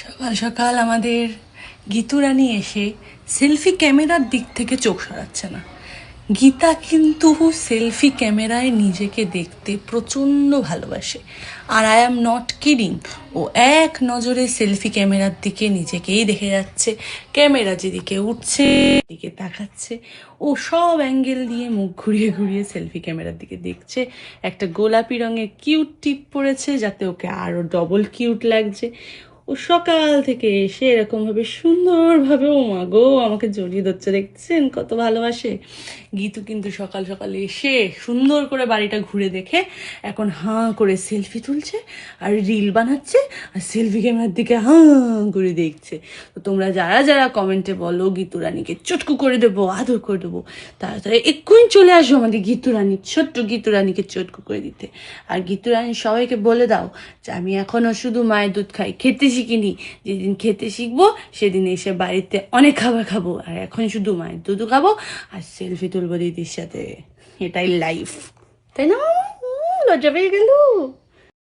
সকাল সকাল আমাদের গীতু রানী এসে সেলফি ক্যামেরার দিক থেকে চোখ সরাচ্ছে না। গীতা কিন্তু সেলফি ক্যামেরায় নিজেকে দেখতে প্রচণ্ড ভালোবাসে, আর আই অ্যাম নট কিডিং। ও এক নজরে সেলফি ক্যামেরার দিকে নিজেকেই দেখে যাচ্ছে। ক্যামেরা যেদিকে উঠছে দিকে তাকাচ্ছে, ও সব অ্যাঙ্গেল দিয়ে মুখ ঘুরিয়ে ঘুরিয়ে সেলফি ক্যামেরার দিকে দেখছে। একটা গোলাপি রঙের কিউট টিপ পড়েছে যাতে ওকে আরও ডবল কিউট লাগছে। ও সকাল থেকে এসে এরকমভাবে সুন্দরভাবে, ও মা গো, আমাকে জড়িয়ে ধরছে, দেখছেন কত ভালোবাসে। গীতু কিন্তু সকাল সকাল এসে সুন্দর করে বাড়িটা ঘুরে দেখে এখন হাঁ করে সেলফি তুলছে আর রিল বানাচ্ছে আর সেলফি ক্যামেরার দিকে হাঁ করে দেখছে। তো তোমরা যারা যারা কমেন্টে বলো গীতু রানীকে চটকু করে দেবো, আদর করে দেবো, তাড়াতাড়ি এক্ষুনি চলে আসো আমাদের গীতু রানী, ছোট্ট গীতু রানীকে চটকু করে দিতে। আর গীতু রানী সবাইকে বলে দাও যে আমি এখনও শুধু মায়ের দুধ খাই, খেতে শিখিনি। যেদিন খেতে শিখবো সেদিন এসে বাড়িতে অনেক খাবার খাবো, আর এখন শুধু মায়ের দুধ খাবো আর সেলফি তুলবো দিদির সাথে। এটাই লাইফ, তাই না? লজ্জা পেয়ে গেল।